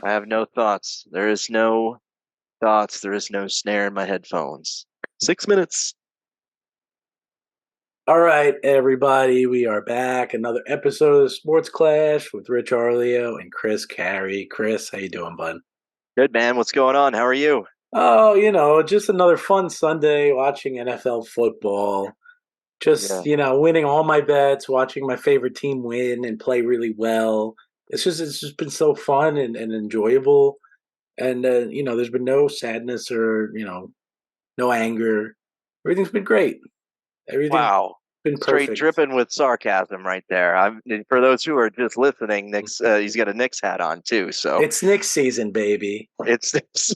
I have no thoughts. There is no thoughts. There is no snare in my headphones. 6 minutes. All right, everybody, we are back. Another episode of the Sports Clash with Rich Arleo and Chris Carey. Chris, how you doing, bud? Good, man. What's going on? How are you? Oh, just another fun Sunday watching NFL football. Just, Yeah. winning all my bets, watching my favorite team win and play really well. It's just been so fun and enjoyable. And there's been no sadness or, no anger. Everything's been great. Everything's Wow. been Straight perfect. dripping with sarcasm right there. For those who are just listening, Nick's he's got a Knicks hat on too, so It's Knicks season, baby. it's That's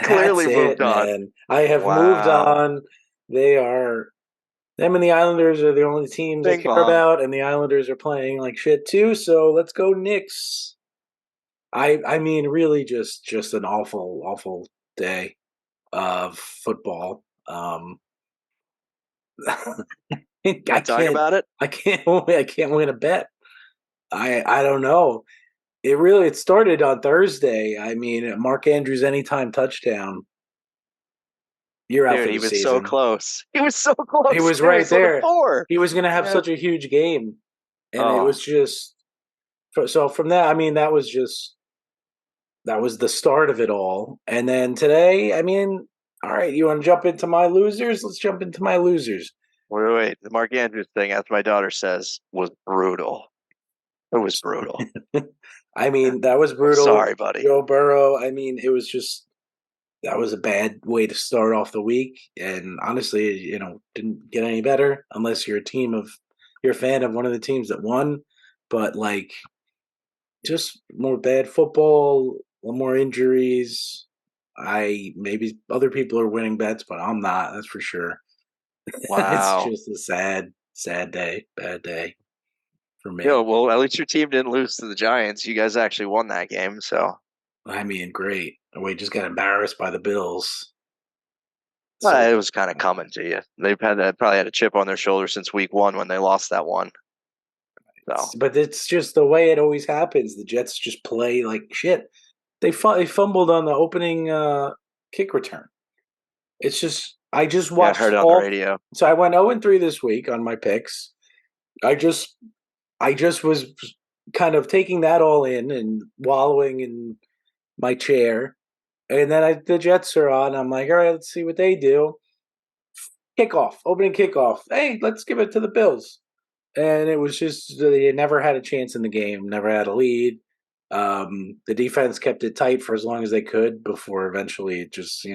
clearly it, moved on. man. I have moved Wow. on. They are them and the Islanders are the only teams I Bing care bong. about, and the Islanders are playing like shit too. So let's go Knicks. I mean, really, just an awful day of football. I Want to talk can't about it? I can't win a bet. I don't know. It started on Thursday. I mean, Mark Andrews anytime touchdown. You're out Dude, for he the was so season. close. He was so He close was too. He right slid a there. four. He was going to have Yeah. such a huge game, and it Oh, was just so from that. I mean, that was the start of it all. And then today, I mean, all right, you want to jump into my losers? Let's jump into my losers. wait. The Mark Andrews thing, as my daughter says, was brutal. It was brutal. I mean, that was I'm brutal. sorry, buddy. Joe Burrow. I mean, it was just that was a bad way to start off the week, and honestly, didn't get any better unless you're a fan of one of the teams that won. But like, just more bad football, more injuries. I maybe other people are winning bets, but I'm not. That's for sure. It's Wow. just a sad day, bad day for Yeah, me. well, at least your team didn't lose to the Giants. You guys actually won that game, so I mean, great. We just got embarrassed by the Bills. So, it was kind of coming to you. They've had that probably had a chip on their shoulder since week one when they lost that one. So but it's just the way it always happens. The Jets just play like shit. They fumbled on the opening kick return. It's just I just yeah, I watched heard it on the all. radio. So I went 0-3 this week on my picks. I just I just was kind of taking that all in and wallowing in my chair. And then the Jets are on. I'm like, all right, let's see what they do. Kickoff, opening kickoff. Hey, let's give it to the Bills. And it was just they never had a chance in the game, never had a lead. The defense kept it tight for as long as they could before eventually it just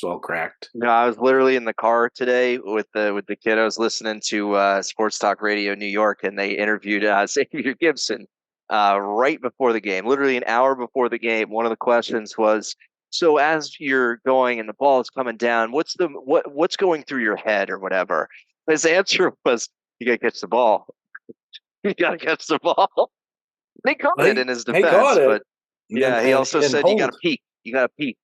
all cracked. No, I was literally in the car today with the kiddos listening to Sports Talk Radio New York, and they interviewed Xavier Gibson right before the game, literally an hour before the game. One of the questions was, "So as you're going and the ball is coming down, what's going through your head or whatever?" His answer was, "You gotta catch the ball. You gotta catch the ball." They caught it in his He caught defense, it, but yeah, he and he also didn't said you gotta hold. peek. You gotta peek.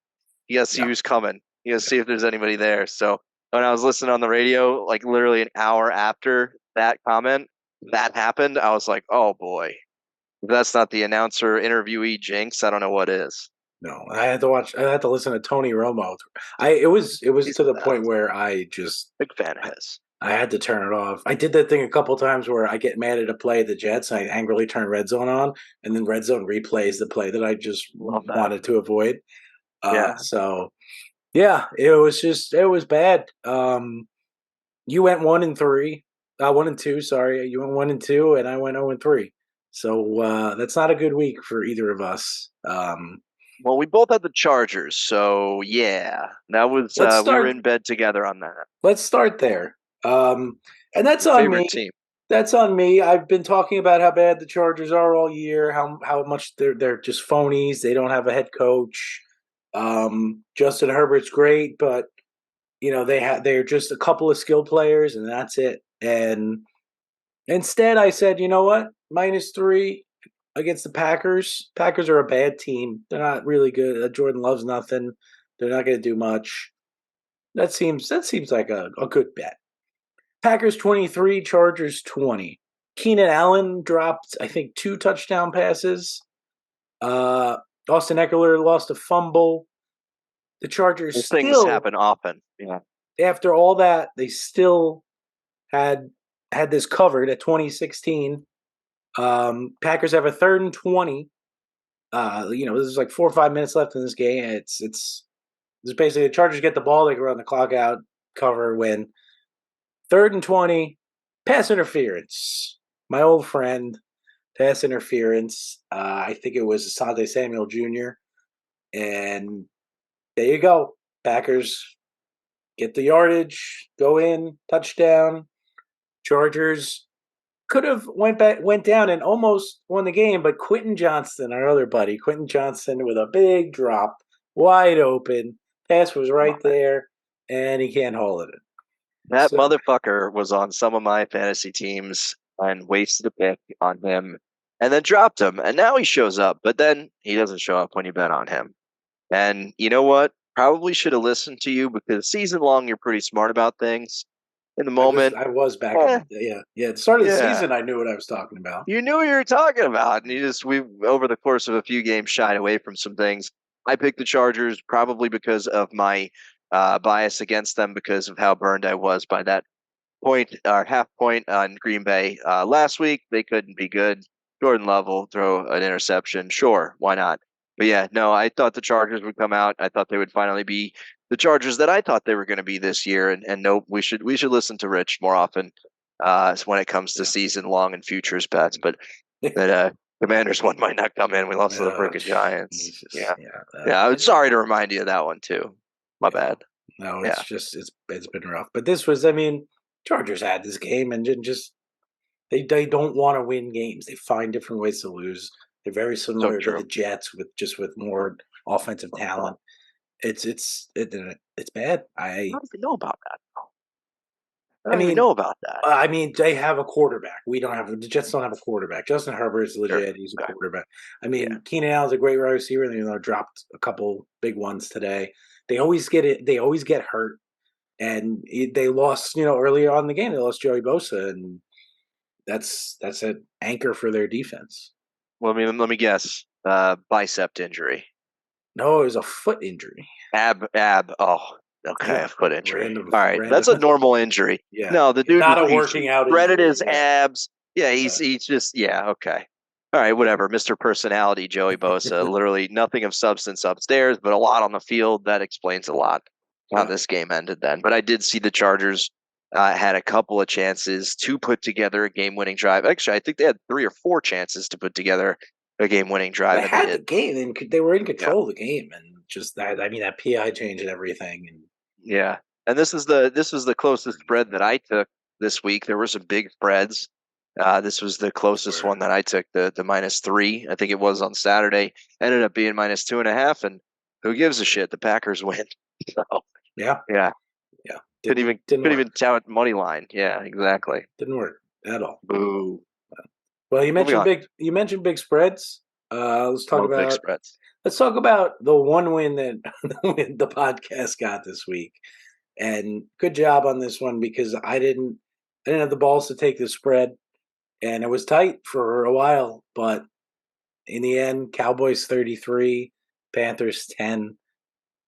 You gotta see Yeah, who's coming. You gotta see if there's anybody there. So when I was listening on the radio, like literally an hour after that comment that happened, I was like, oh boy, if that's not the announcer interviewee jinx, I don't know what is. no, I had to watch. I had to listen to Tony Romo. It was He's to the the best. point where I just Big fan of his. I had to turn it off. I did that thing a couple times where I get mad at a play of the Jets. I angrily turn Red Zone on, and then Red Zone replays the play that I just Love that. wanted to avoid. Yeah. So yeah, it was bad. You went 1-3, 1-2. Sorry, you went 1-2, and I went 0-3. So that's not a good week for either of us. Well, we both had the Chargers, so yeah, that was Let's we were start. in bed together on that. Let's start there. And that's Your on favorite me. team. That's on me. I've been talking about how bad the Chargers are all year. How much they're just phonies. They don't have a head coach. Justin Herbert's great, but they're just a couple of skill players, and that's it. And instead, I said, you know what? -3 against the Packers. Packers are a bad team. They're not really good. Jordan Love's nothing. They're not going to do much. That seems like a good bet. Packers 23, Chargers 20. Keenan Allen dropped, I think, 2 touchdown passes. Uh, Austin Eckler lost a fumble. The Chargers Those things still, happen often. Yeah. after all that, they still had this covered at 2016. Packers have a 3rd and 20. There's like 4 or 5 minutes left in this game. It's basically the Chargers get the ball, they can run the clock out, cover, win. 3rd and 20, pass interference. My old friend, pass interference. I think it was Asante Samuel Jr. And there you go. Packers get the yardage, go in, touchdown. Chargers could have went down and almost won the game, but Quentin Johnston, our other buddy, Quentin Johnston with a big drop, wide open, pass was right there, and he can't hold it. That So motherfucker was on some of my fantasy teams and wasted a pick on him and then dropped him. And now he shows up, but then he doesn't show up when you bet on him. And you know what? Probably should have listened to you because season long, you're pretty smart about things. In the moment, I was back in At the start of the yeah, season, I knew what I was talking about. you knew what you were talking about. And we, over the course of a few games, shied away from some things. I picked the Chargers probably because of my bias against them because of how burned I was by that point or half point on Green Bay last week. They couldn't be good. Jordan Love will throw an interception. Sure, why not? But yeah, no, I thought the Chargers would come out. I thought they would finally be the Chargers that I thought they were going to be this year. And nope, we should listen to Rich more often when it comes to season long and futures bets. But that Commanders one might not come in. We lost to the freaking Giants. Yeah, I'm sorry to remind you of that one too. My bad. No, it's just it's been rough. But this was, I mean, Chargers had this game and just they don't want to win games. They find different ways to lose. They're very similar to the Jets with more offensive talent. It's bad. I don't even know about that. I mean, know about that. I mean, they have a quarterback. We don't have the Jets. Don't have a quarterback. Justin Herbert is legit. Sure. He's a quarterback. I mean, Keenan Allen's a great wide receiver. They dropped a couple big ones today. They always get it. They always get hurt, and they lost. Earlier on in the game, they lost Joey Bosa, and that's an anchor for their defense. Well, I mean, let me guess. Bicep injury. No, it was a foot injury. Ab. Oh, okay, a foot injury. All right, that's a normal injury. Yeah. No, the dude not a working out. Shredded his abs. Yeah, he's just okay. All right, whatever. Mr. Personality, Joey Bosa. Literally nothing of substance upstairs, but a lot on the field. That explains a lot how this game ended then. But I did see the Chargers had a couple of chances to put together a game-winning drive. Actually, I think they had 3 or 4 chances to put together a game-winning drive. They had the game, and they were in control of the game, and just that. I mean, that PI changed everything. And yeah, and this was the closest spread that I took this week. There were some big spreads. This was the closest one that I took, the -3. I think it was on Saturday. Ended up being -2.5, and who gives a shit? The Packers win. So yeah. Couldn't even tout money line. Yeah, exactly. Didn't work at all. Boo. Well, you mentioned big spreads. Let's talk about big spreads. Let's talk about the one win that the podcast got this week. And good job on this one because I didn't have the balls to take the spread, and it was tight for a while. But in the end, Cowboys 33, Panthers 10.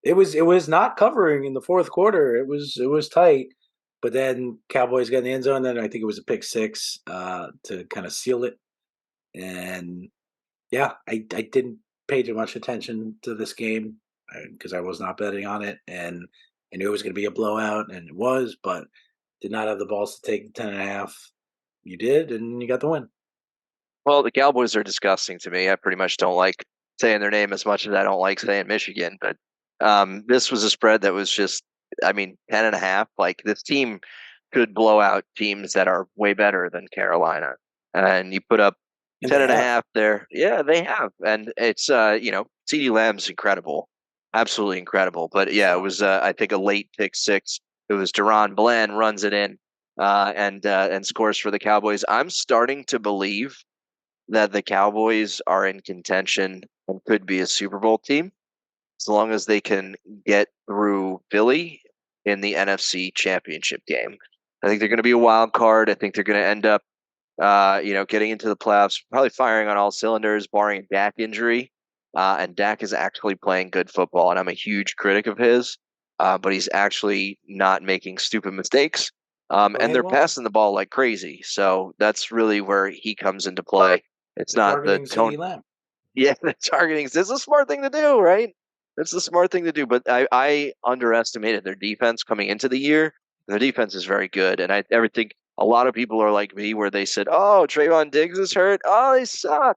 It was not covering in the fourth quarter. It was tight, but then Cowboys got in the end zone. Then I think it was a pick six to kind of seal it. And yeah, I didn't pay too much attention to this game because I was not betting on it, and I knew it was going to be a blowout, and it was, but did not have the balls to take the 10.5. You did, and you got the win. Well, the Cowboys are disgusting to me. I pretty much don't like saying their name as much as I don't like saying Michigan, but this was a spread that was just, 10.5. Like, this team could blow out teams that are way better than Carolina, and you put up 10.5 there. Yeah, they have, and it's CeeDee Lamb's incredible, absolutely incredible. But yeah, it was I think a late pick six. It was Deron Bland runs it in and scores for the Cowboys. I'm starting to believe that the Cowboys are in contention and could be a Super Bowl team as long as they can get through Philly in the NFC Championship game. I think they're going to be a wild card. I think they're going to end up, getting into the playoffs, probably firing on all cylinders, barring a Dak injury. And Dak is actually playing good football, and I'm a huge critic of his. But he's actually not making stupid mistakes. And Right. they're Well, passing the ball like crazy. So that's really where he comes into play. It's they're not the targeting tone. CeeDee Lamb. Yeah, the targeting is a smart thing to do, right? It's a smart thing to do. But I underestimated their defense coming into the year. Their defense is very good. And I ever think a lot of people are like me where they said, oh, Trayvon Diggs is hurt. Oh, they suck.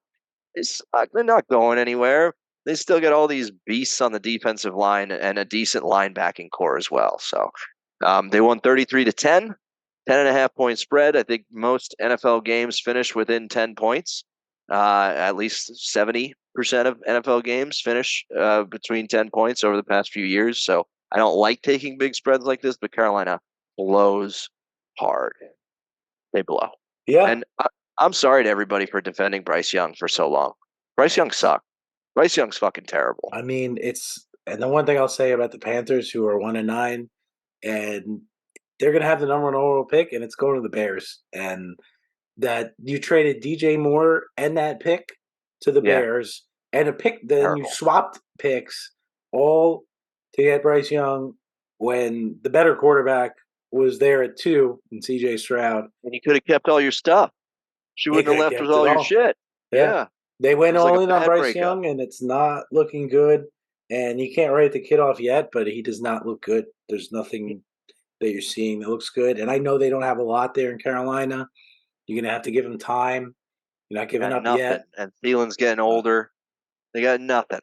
They suck. They're not going anywhere. They still get all these beasts on the defensive line and a decent linebacking core as well. So they won 33 to 10, 10.5 point spread. I think most NFL games finish within 10 points. At least 70% of NFL games finish between 10 points over the past few years. So I don't like taking big spreads like this, but Carolina blows hard. They blow. Yeah. And I'm sorry to everybody for defending Bryce Young for so long. Bryce Young sucked. Bryce Young's fucking terrible. I mean, and the one thing I'll say about the Panthers, who are 1-9, and they're going to have the number one overall pick, and it's going to the Bears. And that you traded DJ Moore and that pick to the Yeah, Bears, and a pick, then you terrible. swapped picks all to get Bryce Young when the better quarterback was there at 2 and CJ Stroud. And you could have kept all your stuff. She They wouldn't have could have left with kept it all your all. shit. Yeah. Yeah, They it went was like all a in on bad Bryce breakup. Young, and it's not looking good. And you can't write the kid off yet, but he does not look good. There's nothing that you're seeing that looks good. And I know they don't have a lot there in Carolina. You're going to have to give him time. You're not giving Got up yet. nothing. And Thielen's getting But older. They got nothing.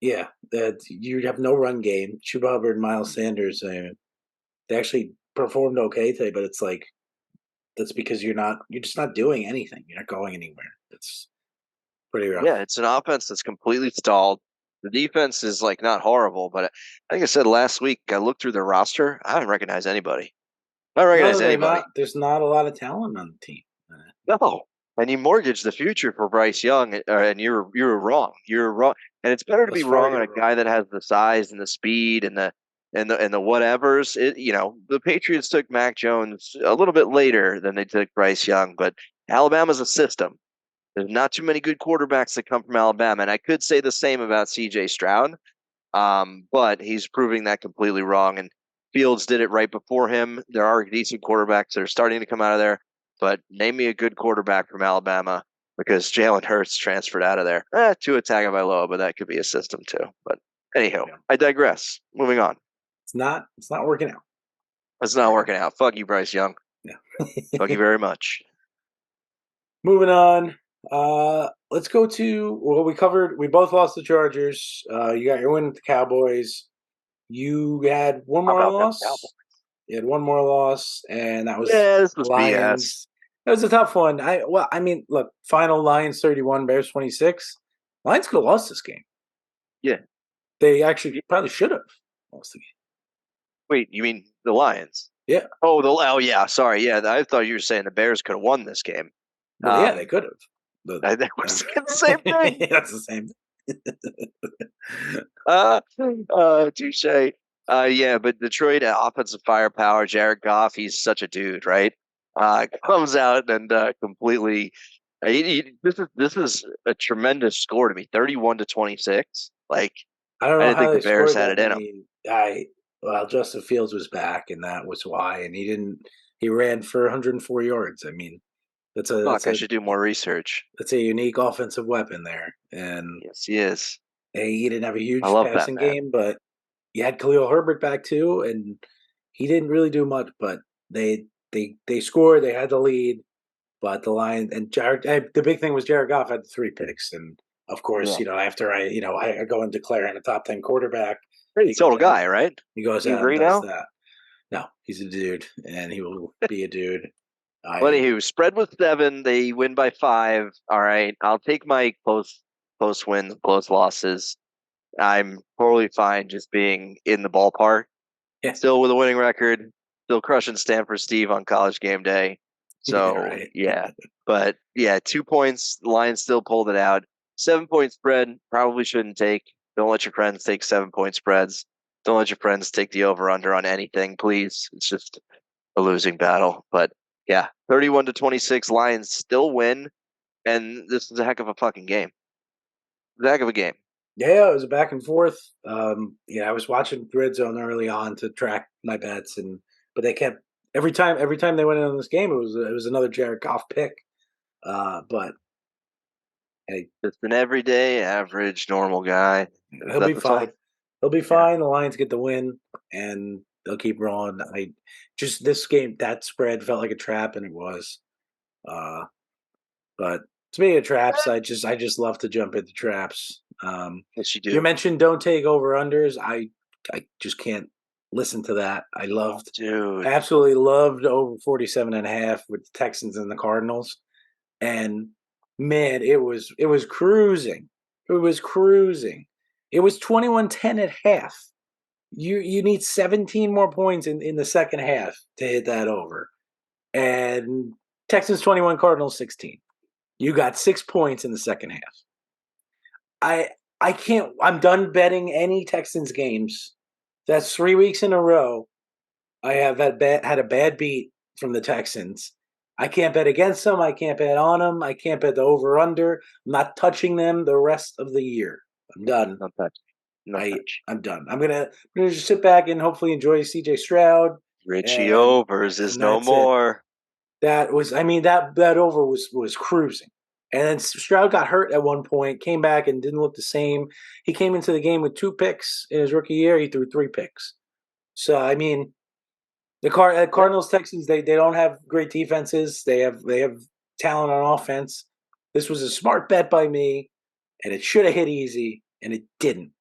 yeah, that you have no run game. Chuba Hubbard, Miles Sanders, they actually performed okay today, but it's like that's because you're just not doing anything. You're not going anywhere. It's pretty Yeah, rough. it's an offense that's completely stalled. The defense is like not horrible, but like I said last week, I looked through their roster. I don't recognize anybody. I don't recognize No, they're not. anybody. There's not a lot of talent on the team. No. And you mortgaged the future for Bryce Young, and you're wrong. You're wrong, and it's better to be Thus far, wrong on a you're guy wrong. that has the size and the speed and the whatevers. The Patriots took Mac Jones a little bit later than they took Bryce Young, but Alabama's a system. There's not too many good quarterbacks that come from Alabama, and I could say the same about C.J. Stroud, but he's proving that completely wrong. And Fields did it right before him. There are decent quarterbacks that are starting to come out of there, but name me a good quarterback from Alabama because Jalen Hurts transferred out of there. Tua Tagovailoa, but that could be a system too. But anyhow, Yeah. I digress. Moving on. It's not. It's not working out. It's not working out. Fuck you, Bryce Young. Yeah. Fuck you very much. Moving on. Let's go to we covered. We both lost the Chargers. You got your win with the Cowboys. You had one How more about them Cowboys? loss. You had one more loss, and that was Yeah, this was BS. Lions. That was a tough one. I mean, look, final Lions 31, Bears 26. Lions could have lost this game. Yeah. They actually probably should have lost the game. Wait, you mean the Lions? Yeah. Oh yeah. Sorry, yeah. I thought you were saying the Bears could have won this game. Well, yeah, they could have. I think we're saying the same thing. That's the same. Uh, touche. Yeah, but Detroit offensive firepower. Jared Goff, he's such a dude, right? Comes out and completely. This is a tremendous score to me. 31-26. Like I don't I know didn't how think the they Bears scored had that it in them. many. Justin Fields was back, and that was why. And he didn't. He ran for 104 yards. I mean, that's a that's Fuck, I a should do more research. that's a unique offensive weapon there. And Yes, he is. he didn't have a I huge love that passing man. game, but you had Khalil Herbert back too, and he didn't really do much. But they scored. They had the lead, but the Lions and the big thing was Jared Goff had the 3 picks, and of course, Yeah. after I go and declare him a top 10 quarterback, Pretty he goes total out guy, right? he goes You out and agree does now? that. No, he's a dude, and he will be a dude. Well, I anywho, spread was 7. They win by 5. All right, I'll take my close wins, close losses. I'm totally fine just being in the ballpark. yeah Still with a winning record. Still crushing Stanford Steve on College game day. yeah So right. yeah, but yeah, 2 points. The Lions still pulled it out. 7 point spread. Probably shouldn't take. Don't let your friends take 7 point spreads. Don't let your friends take the over under on anything, please. It's just a losing battle. But yeah, 31-26, Lions still win, and this is a heck of a fucking game. It's a heck of a game. Yeah, it was a back and forth. I was watching Red Zone early on to track my bets, but they kept every time they went in on this game, it was another Jared Goff pick. But hey, Just an everyday, average, normal guy. Is he'll that be the song? fine. He'll be Yeah. fine. The Lions get the win, and they'll keep rolling. I just this game that spread felt like a trap, and it was. Uh, but speaking of traps, I just love to jump into traps. Yes, you You do. mentioned don't take over unders. I just can't listen to that. Oh, dude. Absolutely loved over 47.5 with the Texans and the Cardinals. And man, it was cruising. It was cruising. It was 21-10 at half. You need 17 more points in the second half to hit that over. And Texans 21, Cardinals 16. You got 6 points in the second half. I I can't. I'm done betting any Texans games. That's 3 weeks in a row. I have had a bad beat from the Texans. I can't bet against them. I can't bet on them. I can't bet the over under. I'm not touching them the rest of the year. I'm done. No touch. No touch. I'm done. I'm gonna just sit back and hopefully enjoy CJ Stroud, Richie and Overs is and no that's it. more. That over was cruising. And then Stroud got hurt at one point, came back and didn't look the same. He came into the game with 2 picks in his rookie year. He threw 3 picks. So the Yeah. Cardinals Texans they don't have great defenses. They have talent on offense. This was a smart bet by me, and it should have hit easy, and it didn't.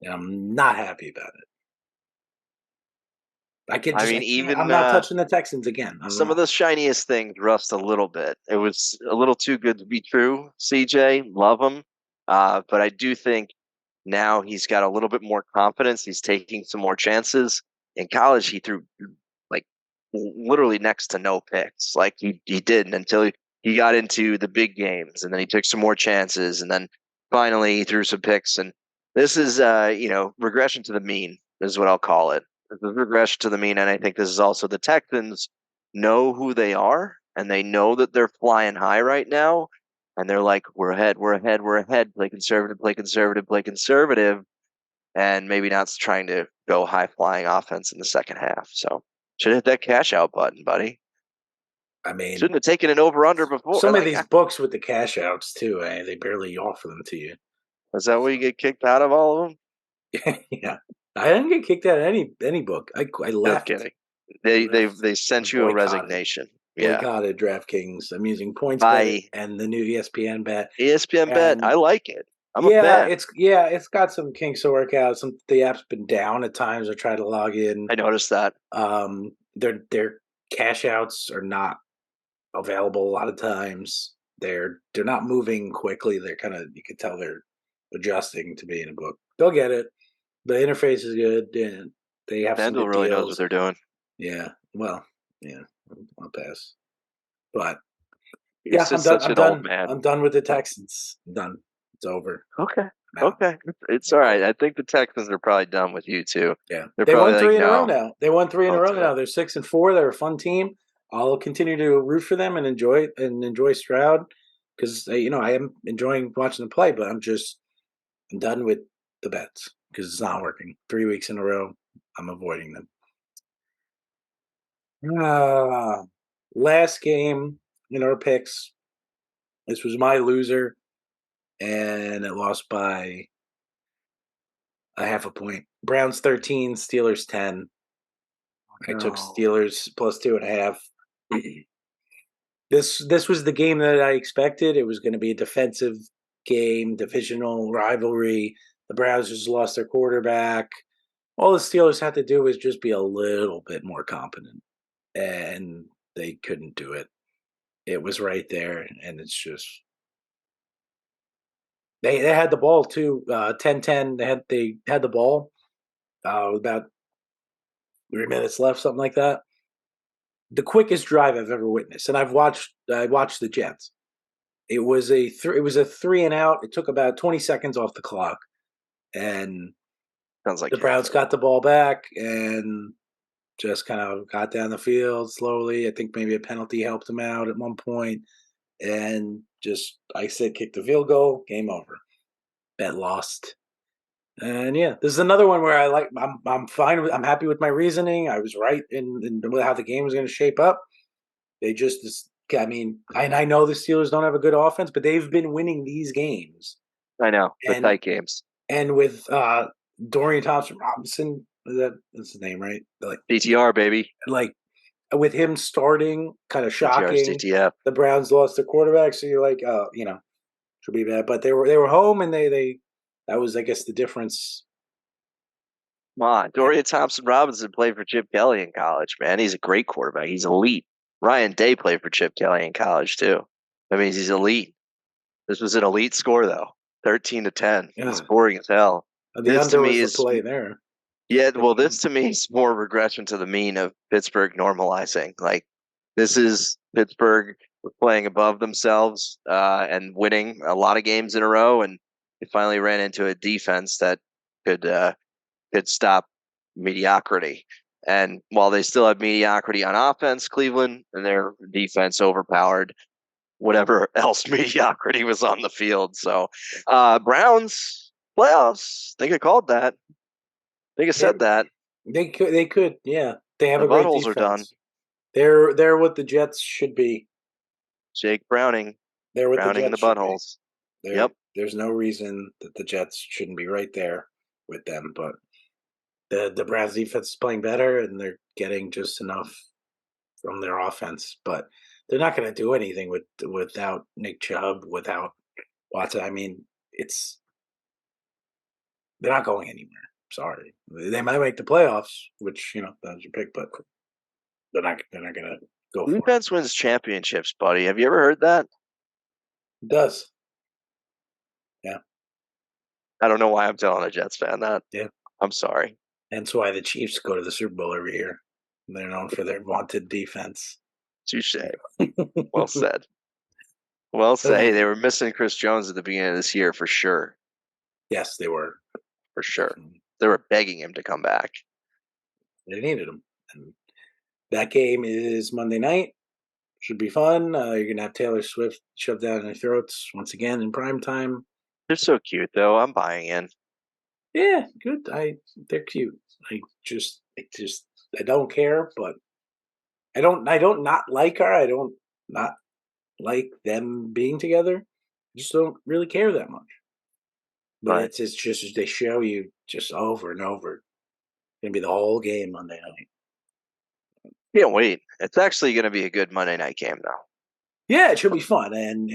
And I'm not happy about it. I mean, I can't. I'm even not touching the Texans again. I'm some of not. the shiniest things rust a little bit. It was a little too good to be true. CJ, love him, but I do think now he's got a little bit more confidence. He's taking some more chances. In college, he threw like literally next to no picks. Like he didn't until he got into the big games, and then he took some more chances, and then finally he threw some picks. And this is regression to the mean is what I'll call it. This is regression to the mean, and I think this is also the Texans know who they are, and they know that they're flying high right now, and they're like, we're ahead, we're ahead, we're ahead. Play conservative, play conservative, play conservative, and maybe not trying to go high flying offense in the second half. So should hit that cash out button, buddy. I mean, Shouldn't have taken an over under before. some of Like, these books with the cash outs too, they barely offer them to you. is that where you get kicked out of all of them? Yeah, I didn't get kicked out of any book. I No left. kidding. I They left. they I sent you a boycotted resignation. Yeah. boycotted DraftKings. I'm using PointsBet By and the new ESPN bet. ESPN bet. I And like it. I'm a fan. it's got some kinks to work out. The app's been down at times. I try to log in. I noticed that. Their cash outs are not available a lot of times. They're not moving quickly. They're kind of you can tell they're adjusting to being a book. They'll get it. The interface is good, and they have some FanDuel good really knows what deals. they're doing. Yeah. Well, yeah. I'll pass. But You're yeah, I'm just done. such I'm an old done. man. I'm done with the Texans. I'm done. It's over. Okay. I'm out. Okay. It's I all right. quit. I think the Texans are probably done with you too. Yeah. They're They probably won like, three in a row no, now. They won three in a don't row do it. now. They're 6-4. They're a fun team. I'll continue to root for them and enjoy Stroud because I am enjoying watching them play. But I'm done with the bets because it's not working. 3 weeks in a row, I'm avoiding them. Ah, last game in our picks. This was my loser, and it lost by a half a point. Browns 13, Steelers 10. I took No. Steelers plus 2.5. This was the game that I expected. It was going to be a defensive game, divisional rivalry. The Browns just lost their quarterback. All the Steelers had to do was just be a little bit more competent, and they couldn't do it. It was right there, and it's just they had the ball too. 10-10. They had the ball. With about 3 minutes left, something like that. The quickest drive I've ever witnessed, and I watched the Jets. It was a three and out. It took about 20 seconds off the clock, and Sounds the like your Browns thing. got the ball back and just kind of got down the field slowly. I think maybe a penalty helped them out at one point, and just I said kick the field goal, game over. Bet lost. And yeah, this is another one where I'm fine with I'm happy with my reasoning. I was right in how the game was going to shape up. They just I mean, I know the Steelers don't have a good offense, but they've been winning these games. I know the And tight games. and with Dorian Thompson Robinson, that's his name, right? DTR baby. Like with him starting, kind of DTR's shocking. DTF. The Browns lost their quarterback, so you're like, should be bad. But they were home, and they that was, I guess, the difference. Come on, Dorian Thompson Robinson played for Chip Kelly in college, man. He's a great quarterback. He's elite. Ryan Day played for Chip Kelly in college too. That means he's elite. This was an elite score though, 13-10. It's Yeah, boring as hell. the This to under me was the is play there. yeah. Well, this to me is more regression to the mean of Pittsburgh normalizing. Like this is Pittsburgh playing above themselves and winning a lot of games in a row, and they finally ran into a defense that could stop mediocrity. And while they still have mediocrity on offense, Cleveland and their defense overpowered whatever else mediocrity was on the field. So Browns playoffs, they get called that. They get said that. They could, yeah. They have The a great buttholes defense. are done. They're what the Jets should be. Jake Browning. They're what Browning the the Jets should buttholes. be. Yep. There's no reason that the Jets shouldn't be right there with them, but the Browns defense is playing better, and they're getting just enough from their offense. But they're not going to do anything without Nick Chubb, without Watson. I mean, they're not going anywhere. Sorry, they might make the playoffs, which that's your pick, but they're not going to go for it. Defense wins championships, buddy. Have you ever heard that? It does. Yeah. I don't know why I'm telling a Jets fan that. Yeah. I'm sorry. That's why the Chiefs go to the Super Bowl every year. They're known for their vaunted defense. Touche. Well said. Well said. Hey, they were missing Chris Jones at the beginning of this year for sure. Yes, they were. For sure. They were begging him to come back. They needed him. And that game is Monday night. Should be fun. You're going to have Taylor Swift shoved down their throats once again in prime time. They're so cute, though. I'm buying in. Yeah, good. They're cute. I don't care, but I don't not like her. I don't not like them being together. I just don't really care that much. But Right. it's just they show you just over and over. It's gonna be the whole game Monday night. Can't wait. It's actually going to be a good Monday night game, though. Yeah, it should be fun, and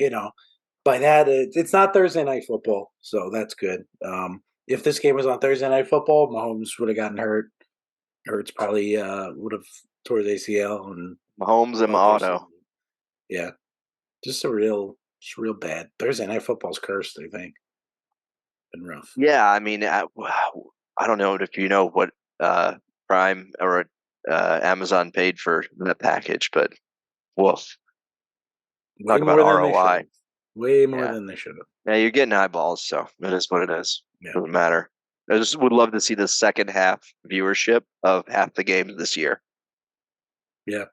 by that it's not Thursday night football, so that's good. If this game was on Thursday night football, Mahomes would have gotten hurt. Hurts probably would have tore his ACL and Mahomes and Auto. Yeah, just real bad. Thursday night football's cursed. I think been rough. Yeah, I mean, I don't know if you know what Prime or Amazon paid for that package, but woof. Talk about ROI. Way more than they should have. Yeah, you're getting eyeballs, so it is what it is. Yeah. Doesn't matter. I just would love to see the second half viewership of half the games this year. Yeah, I'm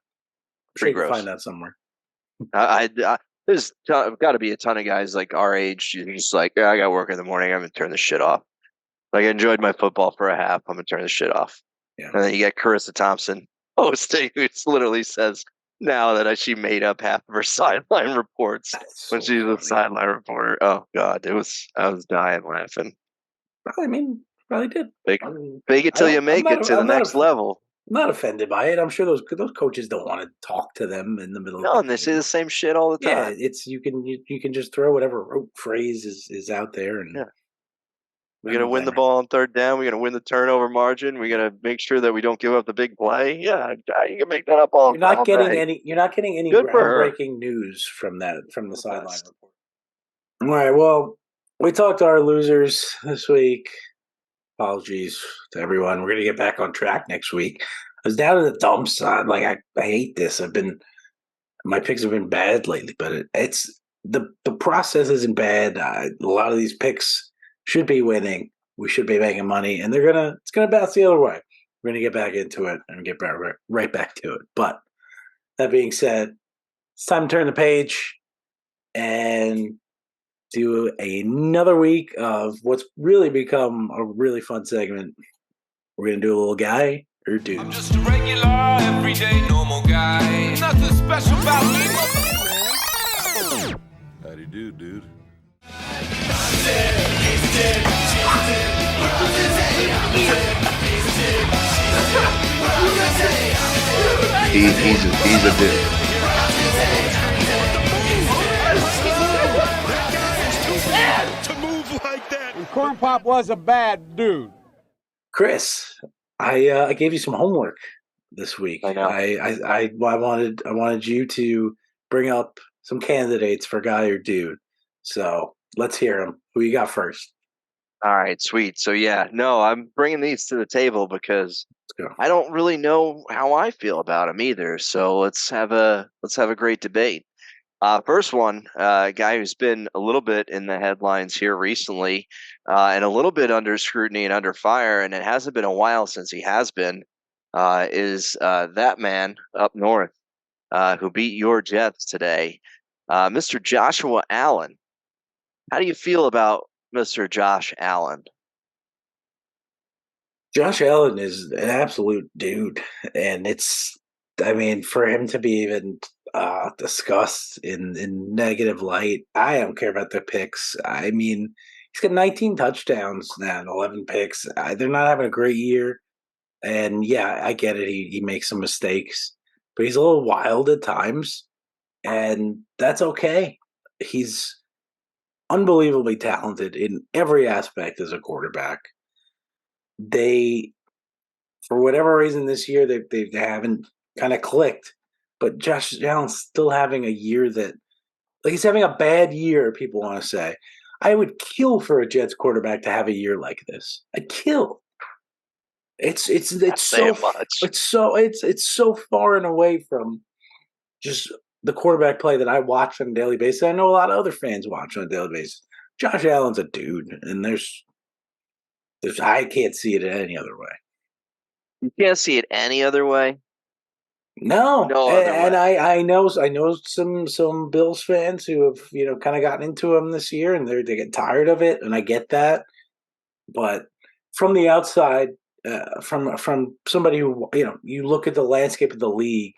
Pretty sure you can gross. find that somewhere. There's got to be a ton of guys like our age. You're just like, I got work in the morning. I'm gonna turn this shit off. Like I enjoyed my football for a half. I'm gonna turn this shit off. Yeah. And then you get Carissa Thompson hosting, who literally says now that she made up half of her sideline reports when she was a sideline reporter. Oh God, I was dying laughing. Probably did. Fake it till you make it to the next level. I'm not offended by it. I'm sure those coaches don't want to talk to them in the middle of No, and they say the same shit all the time. Yeah, it's you can just throw whatever rote phrase is out there, and we got to win the ball on third down. We got to win the turnover margin. We got to make sure that we don't give up the big play. Yeah, you can make that up all. You're not getting any Good groundbreaking news from the sideline report. All right, well, we talked to our losers this week. Apologies to everyone. We're gonna get back on track next week. I was down in the dumps. I hate this. My picks have been bad lately, but it's the process isn't bad. A lot of these picks should be winning. We should be making money, and it's gonna bounce the other way. We're gonna get back into it and get right back to it. But that being said, it's time to turn the page and to another week of what's really become a really fun segment. We're going to do a little guy or dude. I'm just a regular, everyday, normal guy. Nothing special about me. How do you do, dude? He's a dude. To move like that. Corn Pop was a bad dude. Chris, I gave you some homework this week. I know. I wanted you to bring up some candidates for guy or dude. So let's hear them. Who you got first? All right, sweet. So yeah, no, I'm bringing these to the table because Let's go. I don't really know how I feel about him either. So let's have a great debate. First one, a guy who's been a little bit in the headlines here recently, and a little bit under scrutiny and under fire, and it hasn't been a while since he has been, is that man up north who beat your Jets today, Mr. Joshua Allen. How do you feel about Mr. Josh Allen? Josh Allen is an absolute dude, and for him to be even discussed in negative light, I don't care about the picks. I mean, he's got 19 touchdowns now and 11 picks. They're not having a great year, and yeah, I get it. He makes some mistakes, but he's a little wild at times, and that's okay. He's unbelievably talented in every aspect as a quarterback. They, for whatever reason this year, they haven't kind of clicked. But Josh Allen's still having a year that, like, he's having a bad year, people want to say. I would kill for a Jets quarterback to have a year like this. I'd kill. It's so far and away from just the quarterback play that I watch on a daily basis. I know a lot of other fans watch on a daily basis. Josh Allen's a dude, and there's I can't see it any other way. You can't see it any other way. No, No other and way. I know some Bills fans who have kind of gotten into him this year, and they get tired of it, and I get that. But from the outside, from somebody who you look at the landscape of the league,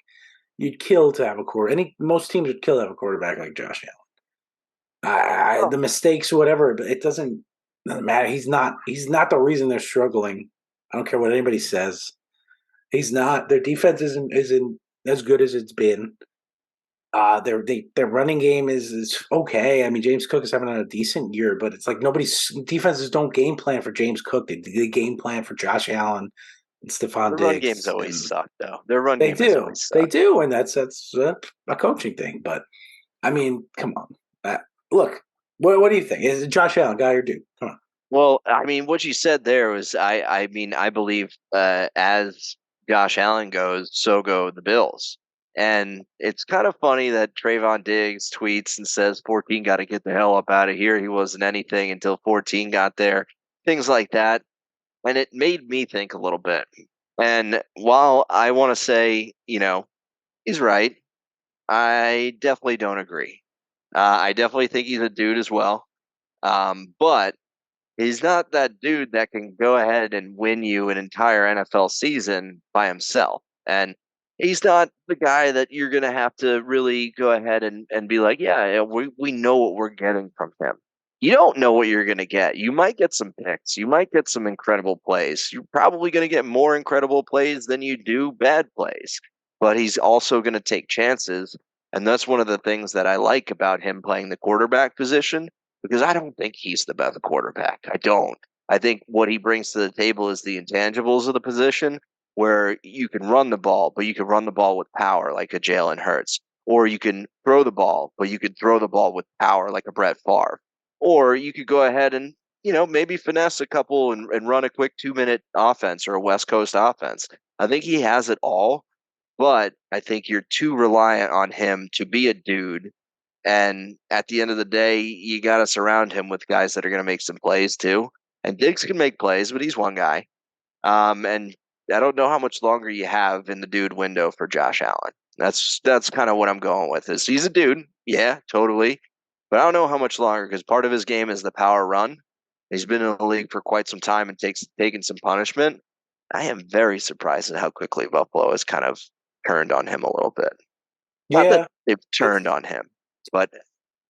you'd kill to have a quarter. Most teams would kill to have a quarterback like Josh Allen. The mistakes, whatever, but it doesn't matter. He's not the reason they're struggling. I don't care what anybody says. He's not. Their defense isn't as good as it's been. Their running game is okay. I mean, James Cook is having a decent year, but it's like defenses don't game plan for James Cook. They game plan for Josh Allen and Stephon Diggs. Their run games always suck, though. Their run They game do. always suck. They do, and that's a coaching thing. But I mean, come on. Look, what do you think? Is it Josh Allen, guy or dude? Come on. Well, I mean, what you said there was, I believe as Josh Allen goes, so go the Bills. And it's kind of funny that Trayvon Diggs tweets and says 14 got to get the hell up out of here. He wasn't anything until 14 got there. Things like that. And it made me think a little bit. And while I want to say, he's right, I definitely don't agree. I definitely think he's a dude as well. But he's not that dude that can go ahead and win you an entire NFL season by himself. And he's not the guy that you're going to have to really go ahead and be like, yeah, we know what we're getting from him. You don't know what you're going to get. You might get some picks. You might get some incredible plays. You're probably going to get more incredible plays than you do bad plays. But he's also going to take chances. And that's one of the things that I like about him playing the quarterback position, because I don't think he's the best quarterback. I don't. I think what he brings to the table is the intangibles of the position, where you can run the ball, but you can run the ball with power like a Jalen Hurts. Or you can throw the ball, but you can throw the ball with power like a Brett Favre. Or you could go ahead and, maybe finesse a couple and run a quick 2-minute offense or a West Coast offense. I think he has it all, but I think you're too reliant on him to be a dude. And at the end of the day, you got to surround him with guys that are going to make some plays too. And Diggs can make plays, but he's one guy. And I don't know how much longer you have in the dude window for Josh Allen. That's kind of what I'm going with. Is he's a dude, yeah, totally. but I don't know how much longer because part of his game is the power run. He's been in the league for quite some time and taken some punishment. I am very surprised at how quickly Buffalo has kind of turned on him a little bit. Not Yeah, that they've turned on him, but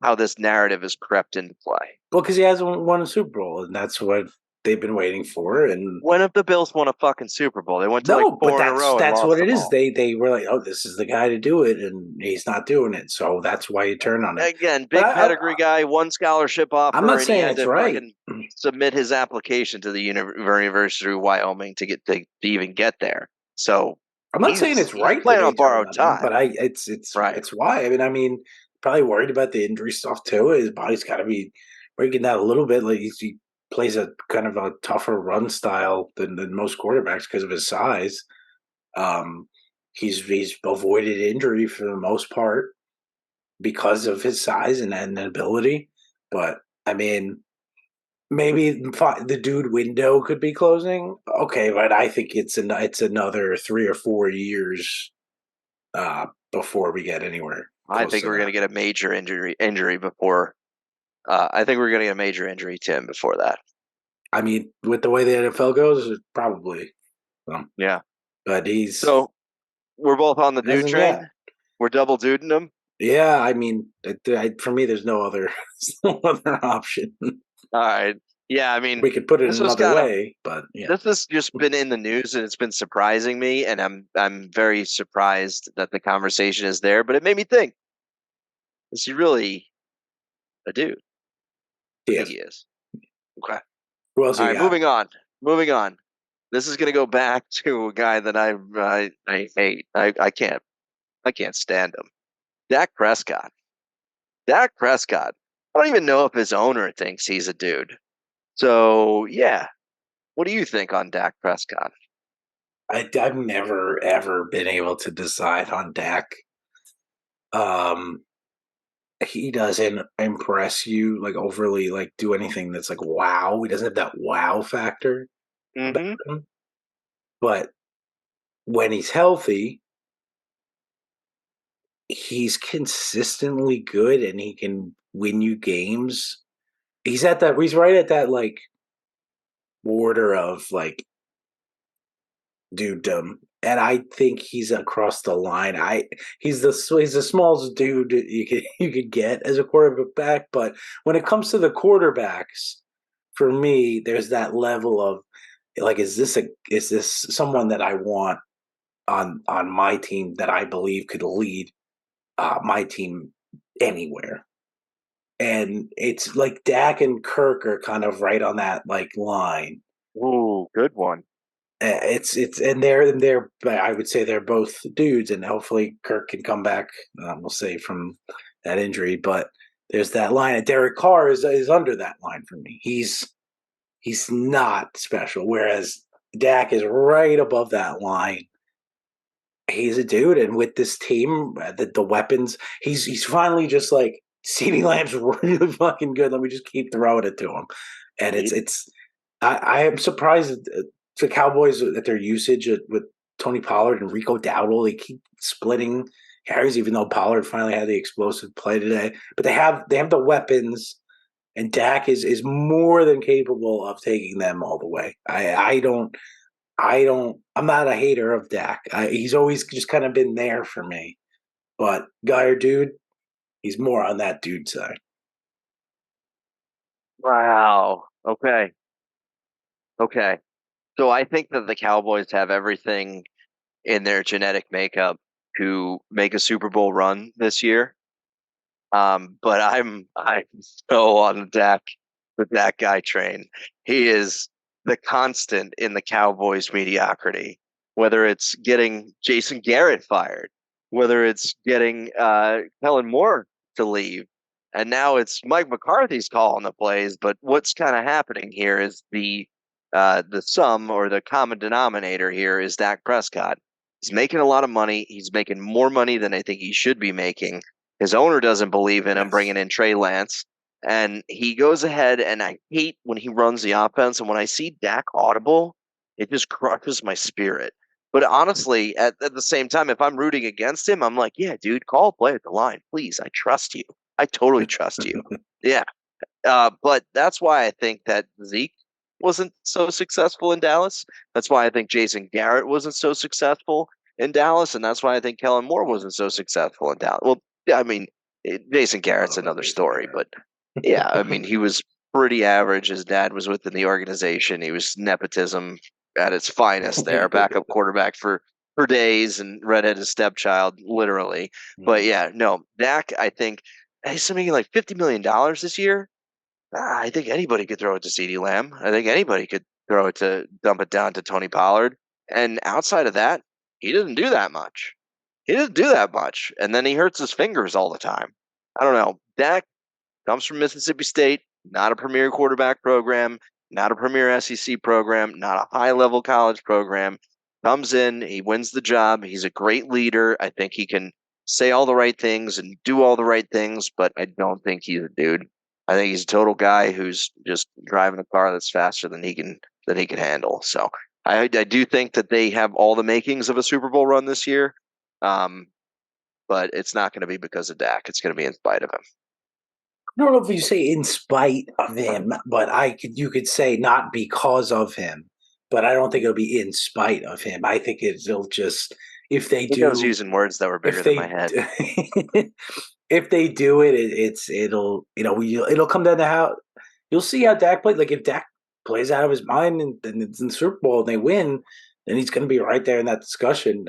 how this narrative has crept into play. well, because he hasn't won a Super Bowl, and that's what they've been waiting for. And When have the Bills won a fucking Super Bowl? They went to no, like but 4 in a row and that's lost what it them is. all. They were like, oh, this is the guy to do it, and he's not doing it, so that's why you turn on him. Again, big pedigree guy, one scholarship offer, I'm not and he saying had it's to right. fucking submit his application to the University of Wyoming to even get there. So I'm not saying it's right that playing they on borrowed turned on him, time, but it's right. it's why. I mean, probably worried about the injury stuff too. His body's got to be breaking down a little bit. Like he plays a kind of a tougher run style than most quarterbacks because of his size. He's avoided injury for the most part because of his size and ability. But I mean, maybe the dude window could be closing. Okay, but I think it's another 3 or 4 years before we get anywhere. I think we're going to get a major injury before. I think we're going to get a major injury to him before that. I mean, with the way the NFL goes, probably. Yeah, but so we're both on the dude train. Yet. We're double duding him. Yeah, I mean, for me, there's no other option. All right. Yeah, I mean, we could put it another way, but yeah. This has just been in the news and it's been surprising me, and I'm very surprised that the conversation is there. But it made me think: is he really a dude? I think he is. Okay. Who else? All right, moving on. This is going to go back to a guy that I hate. I can't stand him. Dak Prescott. I don't even know if his owner thinks he's a dude. So, yeah. What do you think on Dak Prescott? I've never, ever been able to decide on Dak. He doesn't impress you, like, overly, like, do anything that's, like, wow. He doesn't have that wow factor about him. But when he's healthy, he's consistently good and he can win you games. He's right at that, like, border of, like, dudedom, and I think he's across the line. He's the smallest dude you could get as a quarterback, but when it comes to the quarterbacks, for me, there's that level of, like, is this someone that I want on my team that I believe could lead my team anywhere? And it's like Dak and Kirk are kind of right on that, like, line. Ooh, good one. And they're I would say they're both dudes, and hopefully Kirk can come back. We'll say from that injury, but there's that line. And Derek Carr is under that line for me. He's not special, whereas Dak is right above that line. He's a dude, and with this team, the weapons, he's finally just like, CeeDee Lamb's really fucking good. Let me just keep throwing it to him, and I am surprised the Cowboys at their usage with Tony Pollard and Rico Dowdle. They keep splitting carries, even though Pollard finally had the explosive play today. But they have the weapons, and Dak is more than capable of taking them all the way. I'm not a hater of Dak. He's always just kind of been there for me. But guy or dude, he's more on that dude side. Wow. Okay. So I think that the Cowboys have everything in their genetic makeup to make a Super Bowl run this year. But I'm so on the Dak guy train. He is the constant in the Cowboys mediocrity. Whether it's getting Jason Garrett fired, whether it's getting Kellen Moore to leave, and now it's Mike McCarthy's calling the plays. But what's kind of happening here is the sum or the common denominator here is Dak Prescott. He's making a lot of money. He's making more money than I think he should be making. His owner doesn't believe in him, bringing in Trey Lance. And he goes ahead, and I hate when he runs the offense. And when I see Dak audible, it just crushes my spirit. But honestly, at the same time, if I'm rooting against him, I'm like, yeah, dude, call a play at the line. Please, I trust you. I totally trust you. Yeah. But that's why I think that Zeke wasn't so successful in Dallas. That's why I think Jason Garrett wasn't so successful in Dallas, and that's why I think Kellen Moore wasn't so successful in Dallas. Well, yeah, I mean, Jason Garrett's another story, but yeah, I mean, he was pretty average. His dad was within the organization. He was nepotism at its finest there, backup quarterback for days and redheaded stepchild, literally. But yeah, no, Dak, I think he's making like $50 million this year. I think anybody could throw it to CeeDee Lamb. I think anybody could dump it down to Tony Pollard. And outside of that, he doesn't do that much. He doesn't do that much. And then he hurts his fingers all the time. I don't know. Dak comes from Mississippi State, not a premier quarterback program, not a premier SEC program, not a high level college program. Comes in, he wins the job. He's a great leader. I think he can say all the right things and do all the right things, but I don't think he's a dude. I think he's a total guy who's just driving a car that's faster than he can handle. So I do think that they have all the makings of a Super Bowl run this year, but it's not going to be because of Dak. It's going to be in spite of him. I don't know if you say in spite of him, but you could say not because of him. But I don't think it'll be in spite of him. I think it'll just if they do. I was using words that were bigger than my head. If they do it, it'll come down to how you'll see how Dak plays. Like if Dak plays out of his mind and it's in the Super Bowl and they win, then he's going to be right there in that discussion.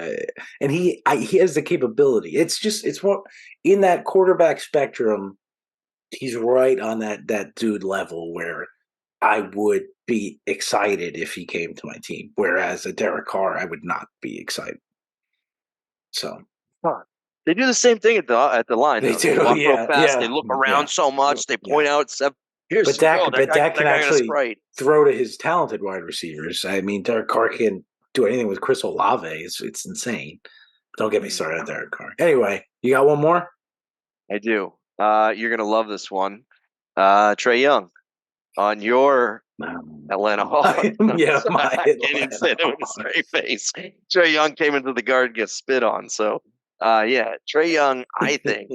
And he has the capability. It's more in that quarterback spectrum. He's right on that dude level where I would be excited if he came to my team. Whereas a Derek Carr, I would not be excited. So they do the same thing at the line. They though. do, They walk yeah, real fast. yeah, They look around so much. They point out stuff. But Dak can actually throw to his talented wide receivers. I mean, Derek Carr can do anything with Chris Olave. It's insane. Don't get me started on Derek Carr. Anyway, you got one more? I do. You're gonna love this one. Trae Young on your Atlanta Hawks. Yeah, my I can't even say it with a straight face. Trae Young came into the guard and gets spit on. So, yeah, Trae Young, I think,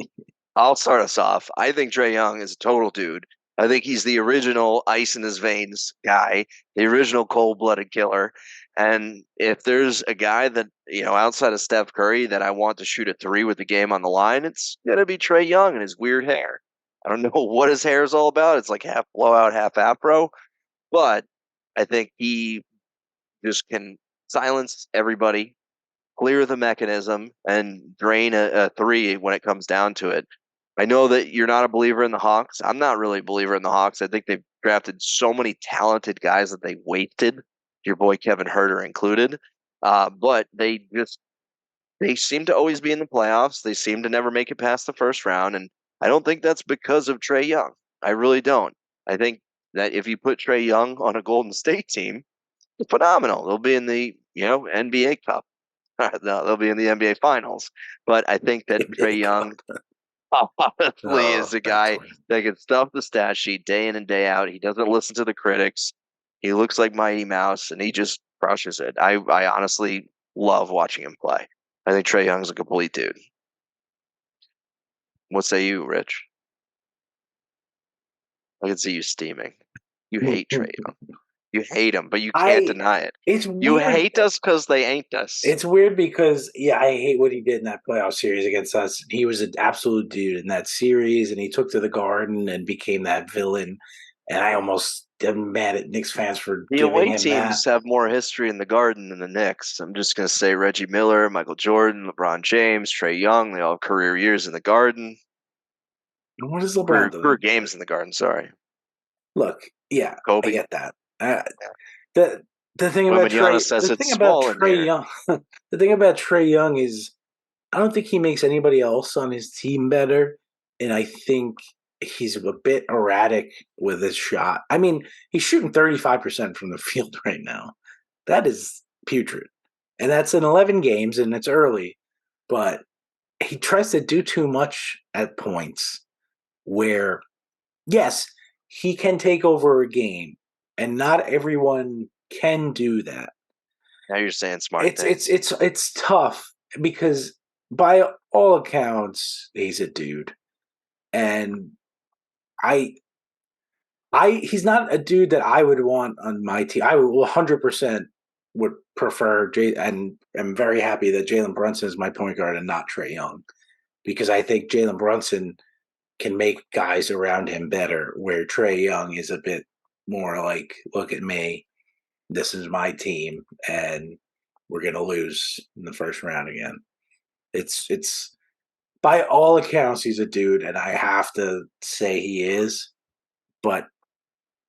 I'll start us off. I think Trae Young is a total dude. I think he's the original ice in his veins guy, the original cold-blooded killer. And if there's a guy that, outside of Steph Curry that I want to shoot a three with the game on the line, it's going to be Trae Young and his weird hair. I don't know what his hair is all about. It's like half blowout, half afro. But I think he just can silence everybody, clear the mechanism, and drain a three when it comes down to it. I know that you're not a believer in the Hawks. I'm not really a believer in the Hawks. I think they've drafted so many talented guys that they wasted, your boy Kevin Huerter included. But they seem to always be in the playoffs. They seem to never make it past the first round. And I don't think that's because of Trae Young. I really don't. I think that if you put Trae Young on a Golden State team, it's phenomenal. They'll be in the NBA Cup. They'll be in the NBA Finals. But I think that Trae Young honestly is a guy that can stuff the stat sheet day in and day out. He doesn't listen to the critics. He looks like Mighty Mouse, and he just crushes it. I honestly love watching him play. I think Trae Young's a complete dude. What say you, Rich? I can see you steaming. You hate Trae Young. You hate him, but you can't deny it. You hate us because they ain't us. It's weird because, I hate what he did in that playoff series against us. He was an absolute dude in that series, and he took to the Garden and became that villain. And I almost am mad at Knicks fans for the giving away him teams that. have more history in the Garden than the Knicks. I'm just going to say Reggie Miller, Michael Jordan, LeBron James, Trae Young. They all have career years in the Garden. What is LeBron doing? Career games in the Garden, sorry. Look, Kobe. I get that. The thing about Trae Young, the thing about Trae Young is, I don't think he makes anybody else on his team better, and I think he's a bit erratic with his shot. I mean, he's shooting 35% from the field right now. That is putrid, and that's in 11 games, and it's early, but he tries to do too much at points where, yes, he can take over a game. And not everyone can do that. Now you're saying smart things. It's tough because by all accounts, he's a dude. And he's not a dude that I would want on my team. I would 100% would prefer and I'm very happy that Jalen Brunson is my point guard and not Trae Young, because I think Jalen Brunson can make guys around him better, where Trae Young is a bit more like, look at me, this is my team, and we're gonna lose in the first round again. It's by all accounts he's a dude, and I have to say he is, but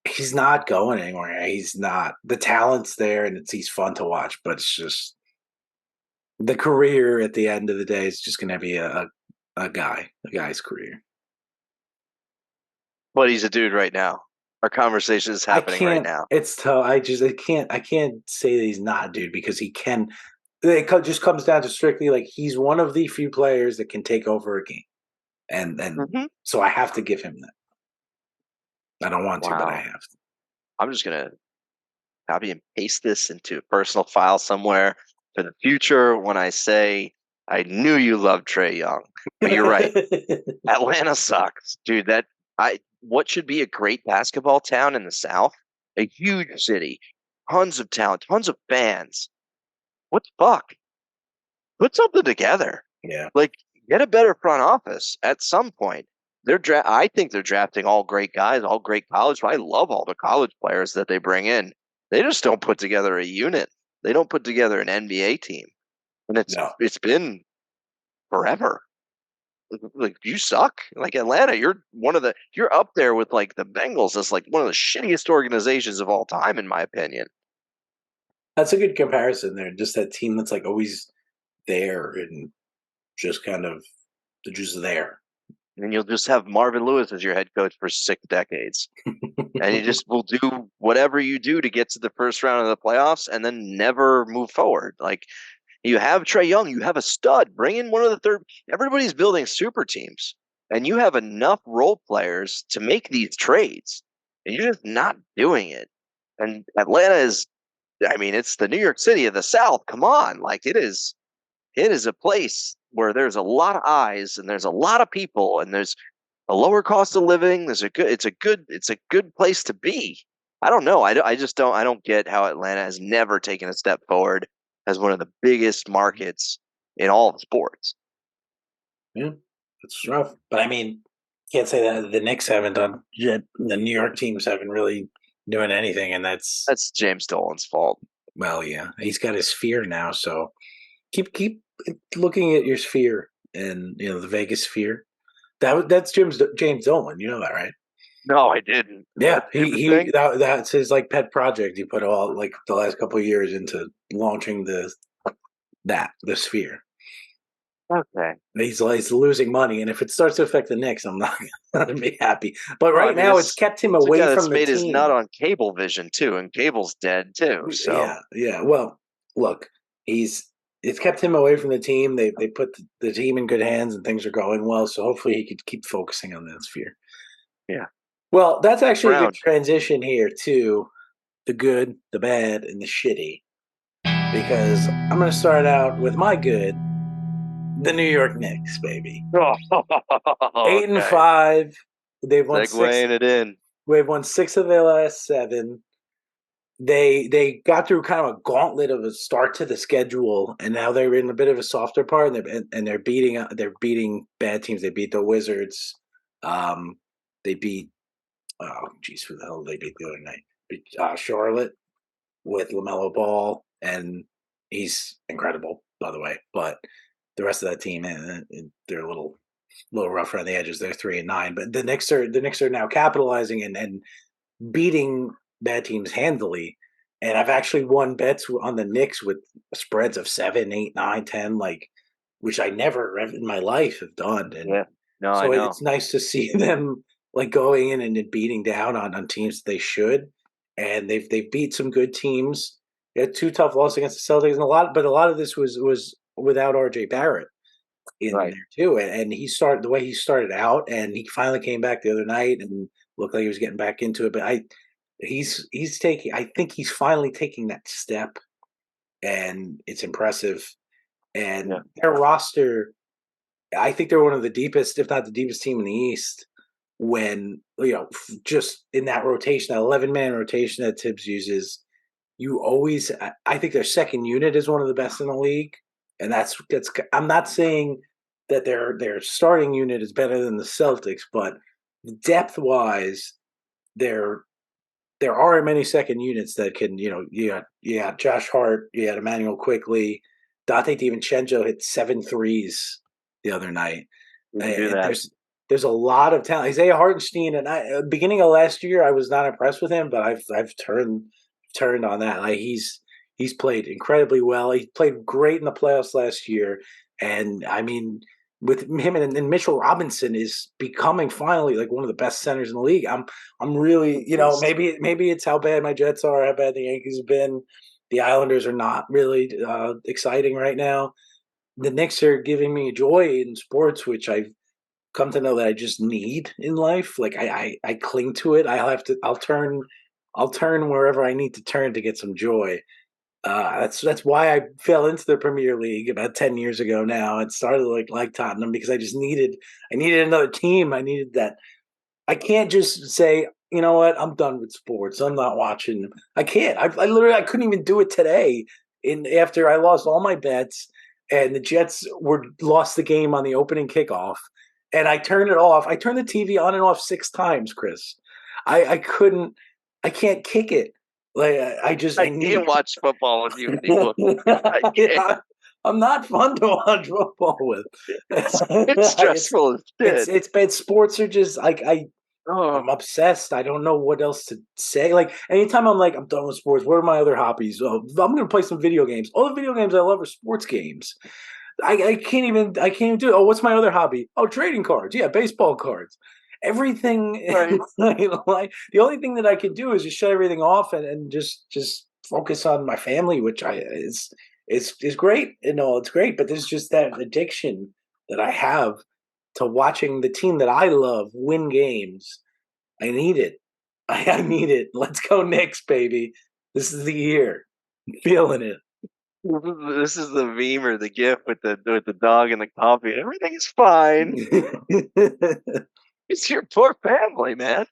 he's not going anywhere. He's not. The talent's there, and he's fun to watch, but it's just the career at the end of the day is just going to be a guy's career. But he's a dude right now. Our conversation is happening right now. It's tough. I can't say that he's not a dude, because he can. It just comes down to strictly like he's one of the few players that can take over a game, and so I have to give him that. I don't want to, but I have to. I'm just gonna copy and paste this into a personal file somewhere for the future when I say I knew you loved Trae Young. But you're right. Atlanta sucks, dude. What should be a great basketball town in the South, a huge city, tons of talent, tons of fans. What the fuck? Put something together. Yeah. Like, get a better front office at some point. I think they're drafting all great guys, all great college. I love all the college players that they bring in. They just don't put together a unit. They don't put together an NBA team. And it's been forever. Like, you suck. Like, Atlanta, you're up there with like the Bengals as like one of the shittiest organizations of all time, in my opinion. That's a good comparison there. Just that team that's like always there and just kind of just there. And you'll just have Marvin Lewis as your head coach for 6 decades. And you just will do whatever you do to get to the first round of the playoffs and then never move forward. Like, you have Trae Young, you have a stud. Bring in one of the third. Everybody's building super teams. And you have enough role players to make these trades. And you're just not doing it. And Atlanta is, it's the New York City of the South. Come on. Like, it is a place where there's a lot of eyes and there's a lot of people and there's a lower cost of living. It's a good place to be. I don't know. I don't get how Atlanta has never taken a step forward as one of the biggest markets in all of sports. Yeah, it's rough. But can't say that the Knicks haven't done yet. The New York teams haven't really doing anything, and that's James Dolan's fault. Well, yeah, he's got his sphere now, so keep looking at your sphere, and the Vegas sphere. That's James Dolan. You know that, right? No, I didn't. Yeah, that's his like pet project. He put all like the last couple of years into launching the sphere. Okay. He's losing money, and if it starts to affect the Knicks, I'm not gonna be happy. But right now, it's kept him away from the team. Is not on Cablevision too, and Cable's dead too. So yeah. Well, look, it's kept him away from the team. They put the team in good hands, and things are going well. So hopefully, he could keep focusing on that sphere. Yeah. Well, that's actually a good transition here to the good, the bad, and the shitty. Because I'm going to start out with my good, the New York Knicks, baby. 8-5. They've won They've won 6 of their last 7. They got through kind of a gauntlet of a start to the schedule, and now they're in a bit of a softer part, and they're beating bad teams. They beat the Wizards. They beat who the hell did they beat the other night? Charlotte with LaMelo Ball, and he's incredible, by the way. But the rest of that team, they're a little rough around the edges. They're 3-9, but the Knicks are now capitalizing and beating bad teams handily. And I've actually won bets on the Knicks with spreads of 7, 8, 9, 10, like, which I never in my life have done. And yeah, no, so I know. It's nice to see them like going in and beating down on teams that they should. And they've beat some good teams. They had 2 tough losses against the Celtics, and a lot of this was without RJ Barrett in there too. And the way he started out, and he finally came back the other night and looked like he was getting back into it. But I think he's finally taking that step, and it's impressive. And their roster, I think they're one of the deepest, if not the deepest team in the East. When just in that rotation, that 11-man rotation that Tibbs uses, you always. I think their second unit is one of the best in the league, and that's. I'm not saying that their starting unit is better than the Celtics, but depth wise, there aren't many second units that can, you got Josh Hart, you had Emmanuel Quickly, Dante DiVincenzo hit 7 threes the other night. You can do that. There's a lot of talent. Isaiah Hartenstein, and beginning of last year, I was not impressed with him, but I've turned on that. Like he's played incredibly well. He played great in the playoffs last year, and I mean, with him and Mitchell Robinson is becoming finally like one of the best centers in the league. I'm really, maybe it's how bad my Jets are, how bad the Yankees have been. The Islanders are not really exciting right now. The Knicks are giving me joy in sports, which I've come to know that I just need in life. Like I cling to it. I'll turn wherever I need to turn to get some joy. That's why I fell into the Premier League about 10 years ago now. It started like Tottenham because I needed another team. I needed that. I can't just say, you know what, I'm done with sports. I'm not watching. I can't. I couldn't even do it today. After I lost all my bets and the Jets lost the game on the opening kickoff, and I turned it off. I turned the TV on and off 6 times, Chris. I couldn't. I can't kick it. Like I can't watch football with you anymore. I'm not fun to watch football with. It's stressful as shit. It's bad. Sports are just like I'm obsessed. I don't know what else to say. Like anytime I'm done with sports. What are my other hobbies? Oh, I'm going to play some video games. All the video games I love are sports games. I can't even do it. Oh, what's my other hobby? Oh, trading cards. Yeah, baseball cards. Everything, right. Like the only thing that I can do is just shut everything off and just focus on my family, which is great. It's great, but there's just that addiction that I have to watching the team that I love win games. I need it. I need it. Let's go Knicks, baby. This is the year. I'm feeling it. This is the meme or the GIF with the dog and the coffee. Everything is fine. It's your poor family, man.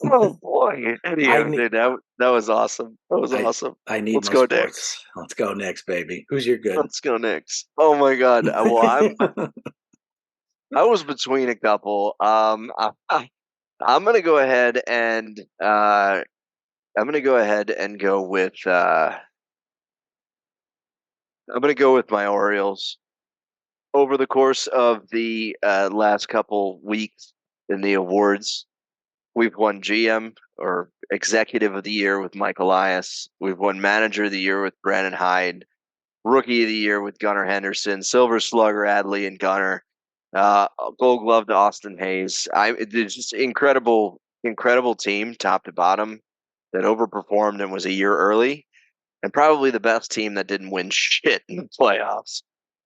Oh boy! Dude, that was awesome. That was awesome. I need. Let's go sports. Knicks. Let's go Knicks, baby. Who's your good? Let's go Knicks. Oh my God! Well, I was between a couple. I'm gonna go ahead and go with. I'm gonna go with my Orioles. Over the course of the last couple weeks in the awards, we've won GM or Executive of the Year with Mike Elias. We've won Manager of the Year with Brandon Hyde. Rookie of the Year with Gunnar Henderson. Silver Slugger Adley and Gunnar. Gold Glove to Austin Hayes. It's just incredible team, top to bottom, that overperformed and was a year early, and probably the best team that didn't win shit in the playoffs.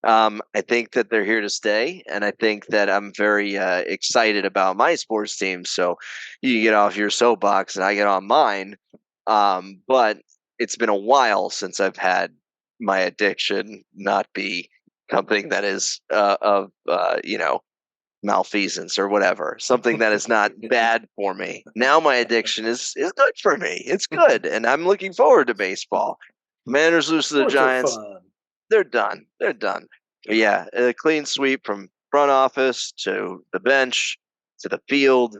I think that they're here to stay, and I think that I'm very excited about my sports team. So you get off your soapbox, and I get on mine. But it's been a while since I've had my addiction not be something that is of malfeasance or whatever, something that is not bad for me. Now my addiction is good for me. It's good, and I'm looking forward to baseball. Commanders lose to the Giants. They're done. But yeah, a clean sweep from front office to the bench to the field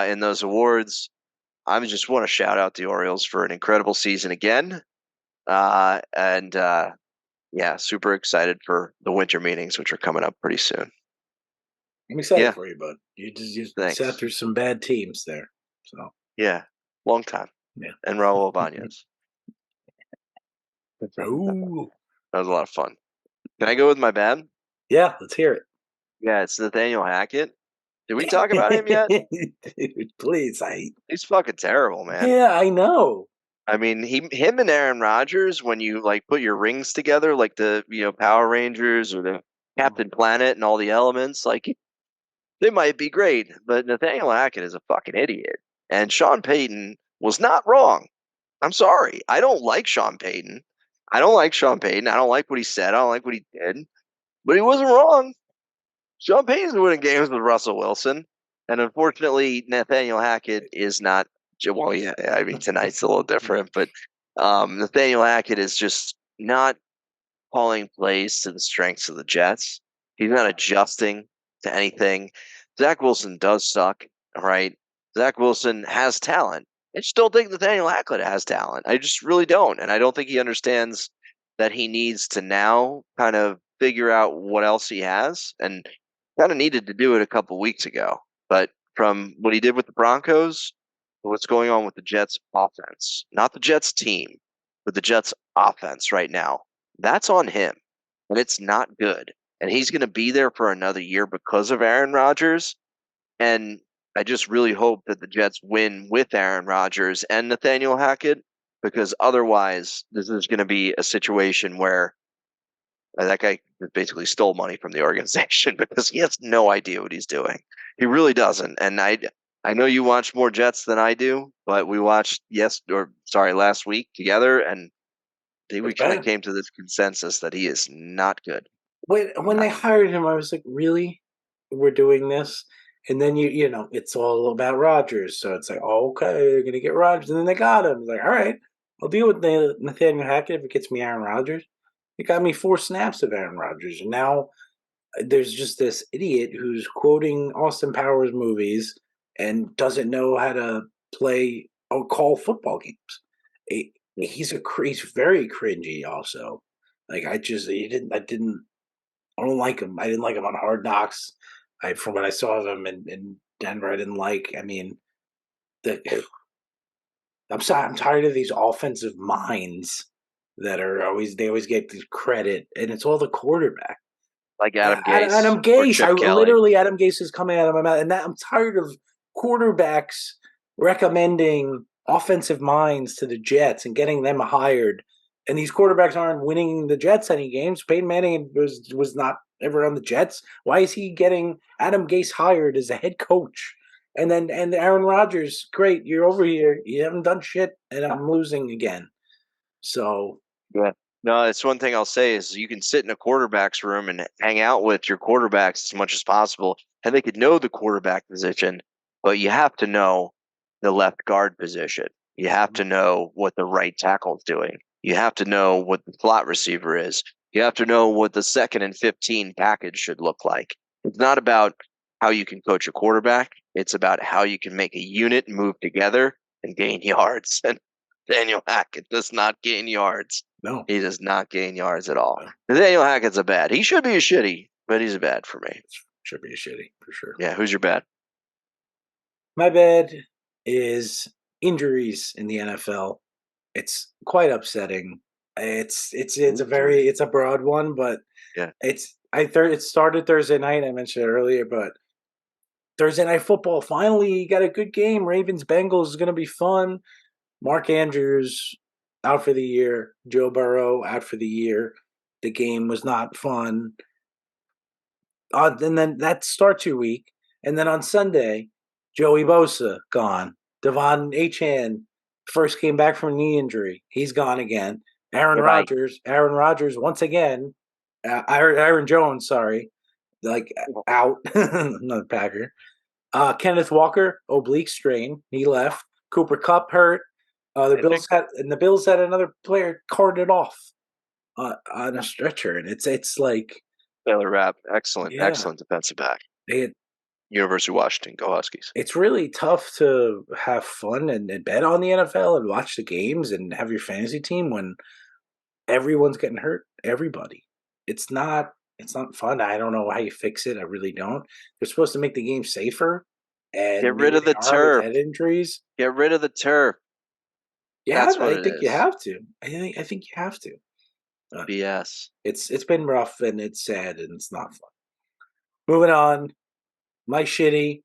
in those awards. I just want to shout out the Orioles for an incredible season again. Yeah, super excited for the winter meetings, which are coming up pretty soon. I'm excited for you, bud. You sat through some bad teams there. So yeah, long time. Yeah, and Raul Ibanez. Ooh. That was a lot of fun. Can I go with my bad? Yeah, let's hear it. Yeah, it's Nathaniel Hackett. Did we talk about him yet? Dude, please, he's fucking terrible, man. Yeah, I know. I mean, him and Aaron Rodgers, when you put your rings together, like the Power Rangers or the Captain Planet and all the elements, they might be great. But Nathaniel Hackett is a fucking idiot, and Sean Payton was not wrong. I'm sorry, I don't like Sean Payton. I don't like what he said. I don't like what he did, but he wasn't wrong. Sean Payton's winning games with Russell Wilson, and unfortunately, Nathaniel Hackett is not. Well, yeah, I mean tonight's a little different, but Nathaniel Hackett is just not calling plays to the strengths of the Jets. He's not adjusting to anything. Zach Wilson does suck, right? Zach Wilson has talent. I just don't think Nathaniel Hackett has talent. I just really don't. And I don't think he understands that he needs to now kind of figure out what else he has, and kind of needed to do it a couple weeks ago. But from what he did with the Broncos, what's going on with the Jets offense, not the Jets team, but the Jets offense right now, that's on him. And it's not good. And he's going to be there for another year because of Aaron Rodgers. And I just really hope that the Jets win with Aaron Rodgers and Nathaniel Hackett, because otherwise this is going to be a situation where that guy basically stole money from the organization because he has no idea what he's doing. He really doesn't. And I know you watch more Jets than I do, but we watched last week together, and we kind of came to this consensus that he is not good. When they hired him, I was like, really? We're doing this? And then you know, it's all about Rodgers. So it's like, oh, okay, they're gonna get Rodgers, and then they got him. It's like, all right, I'll deal with Nathaniel Hackett if it gets me Aaron Rodgers. It got me 4 snaps of Aaron Rodgers, and now there's just this idiot who's quoting Austin Powers movies and doesn't know how to play or call football games. He's very cringy. Also, like I don't like him. I didn't like him on Hard Knocks. From what I saw of him in Denver, I didn't like. I mean, I'm tired of these offensive minds that they always get the credit, and it's all the quarterback. Like Adam Gase. Adam Gase. Adam Gase is coming out of my mouth, and I'm tired of quarterbacks recommending offensive minds to the Jets and getting them hired. And these quarterbacks aren't winning the Jets any games. Peyton Manning was not ever on the Jets. Why is he getting Adam Gase hired as a head coach? And Aaron Rodgers, great, you're over here. You haven't done shit, and I'm losing again. So yeah. No, it's one thing I'll say is you can sit in a quarterback's room and hang out with your quarterbacks as much as possible, and they could know the quarterback position, but you have to know the left guard position. You have to know what the right tackle is doing. You have to know what the slot receiver is. You have to know what the 2nd and 15 package should look like. It's not about how you can coach a quarterback. It's about how you can make a unit move together and gain yards. And Nathaniel Hackett does not gain yards. No. He does not gain yards at all. Nathaniel Hackett's a bad. He should be a shitty, but he's a bad for me. Should be a shitty, for sure. Yeah, who's your bad? My bad is injuries in the NFL. It's quite upsetting. It's a broad one, but yeah, it started Thursday night. I mentioned it earlier, but Thursday night football finally got a good game. Ravens Bengals is going to be fun. Mark Andrews out for the year. Joe Burrow out for the year. The game was not fun. And then that starts your week, and then on Sunday, Joey Bosa gone. Devon Achane first came back from a knee injury. He's gone again. Aaron Rodgers once again. Aaron Jones, sorry, out. Another Packer. Kenneth Walker, oblique strain. He left. Cooper Kupp hurt. The Bills had another player carted off on a stretcher, and it's like Taylor Rapp, excellent defensive back. University of Washington, go Huskies. It's really tough to have fun and bet on the NFL and watch the games and have your fantasy team when everyone's getting hurt. Everybody. It's not fun. I don't know how you fix it. I really don't. They're supposed to make the game safer and get rid of the turf. Head injuries. Get rid of the turf. Yeah, I think you have to. I think you have to. BS. It's been rough and it's sad and it's not fun. Moving on. My shitty.